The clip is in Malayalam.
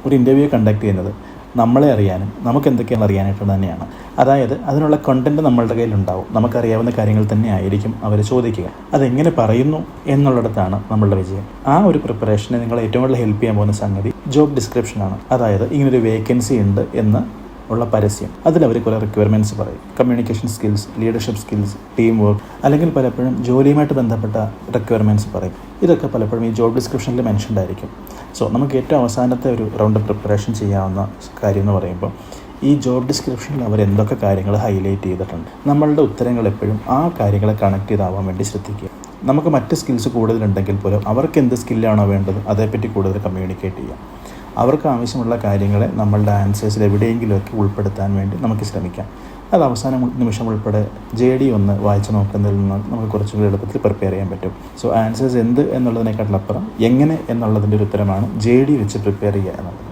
ഒരു ഇൻ്റർവ്യൂ കണ്ടക്ട് ചെയ്യുന്നത് നമ്മളെ അറിയാനും നമുക്ക് എന്തൊക്കെയാണ് അറിയാനായിട്ട് തന്നെയാണ്. അതായത് അതിനുള്ള കണ്ടൻറ്റ് നമ്മളുടെ കയ്യിലുണ്ടാവും, നമുക്കറിയാവുന്ന കാര്യങ്ങൾ തന്നെ ആയിരിക്കും അവർ ചോദിക്കുക. അതെങ്ങനെ പറയുന്നു എന്നുള്ളിടത്താണ് നമ്മളുടെ വിജയം. ആ ഒരു പ്രിപ്പറേഷനെ നിങ്ങളെ ഏറ്റവും കൂടുതൽ ഹെൽപ്പ് ചെയ്യാൻ പോകുന്ന സംഗതി ജോബ് ഡിസ്ക്രിപ്ഷനാണ്. അതായത് ഇങ്ങനൊരു വേക്കൻസി ഉണ്ട് എന്ന് ഉള്ള പരസ്യം, അതിലവർ കുറേ റിക്വയർമെൻറ്റ്സ് പറയും. Communication skills, leadership skills, team work, അല്ലെങ്കിൽ പലപ്പോഴും ജോലിയുമായിട്ട് ബന്ധപ്പെട്ട റിക്വയർമെൻറ്റ്സ് പറയും. ഇതൊക്കെ പലപ്പോഴും ഈ ജോബ് ഡിസ്ക്രിപ്ഷനിൽ മെൻഷൻഡ് ആയിരിക്കും. സോ നമുക്ക് ഏറ്റവും അവസാനത്തെ ഒരു റൗണ്ട് പ്രിപ്പറേഷൻ ചെയ്യാവുന്ന കാര്യം എന്ന് പറയുമ്പോൾ ഈ ജോബ് ഡിസ്ക്രിപ്ഷനിൽ അവർ എന്തൊക്കെ കാര്യങ്ങൾ ഹൈലൈറ്റ് ചെയ്തിട്ടുണ്ട്, നമ്മളുടെ ഉത്തരങ്ങൾ എപ്പോഴും ആ കാര്യങ്ങളെ കണക്ട് ചെയ്താവാൻ വേണ്ടി ശ്രദ്ധിക്കുക. നമുക്ക് മറ്റ് സ്കിൽസ് കൂടുതലുണ്ടെങ്കിൽ പോലും അവർക്ക് എന്ത് സ്കില്ലാണോ വേണ്ടത് അതേപ്പറ്റി കൂടുതൽ കമ്മ്യൂണിക്കേറ്റ് ചെയ്യാം. അവർക്ക് ആവശ്യമുള്ള കാര്യങ്ങളെ നമ്മളുടെ ആൻസേഴ്സിൽ എവിടെയെങ്കിലുമൊക്കെ ഉൾപ്പെടുത്താൻ വേണ്ടി നമുക്ക് ശ്രമിക്കാം. അത് അവസാന നിമിഷം ഉൾപ്പെടെ JD ഒന്ന് വായിച്ച് നോക്കുന്നതിൽ നിന്ന് നമുക്ക് കുറച്ചുകൂടി എളുപ്പത്തിൽ പ്രിപ്പയർ ചെയ്യാൻ പറ്റും. സോ ആൻസേഴ്സ് എന്ത് എന്നുള്ളതിനേക്കാട്ടിലപ്പുറം എങ്ങനെ എന്നുള്ളതിൻ്റെ ഒരു ഉത്തരമാണ് JD വെച്ച് പ്രിപ്പയർ ചെയ്യുക എന്നുള്ളത്.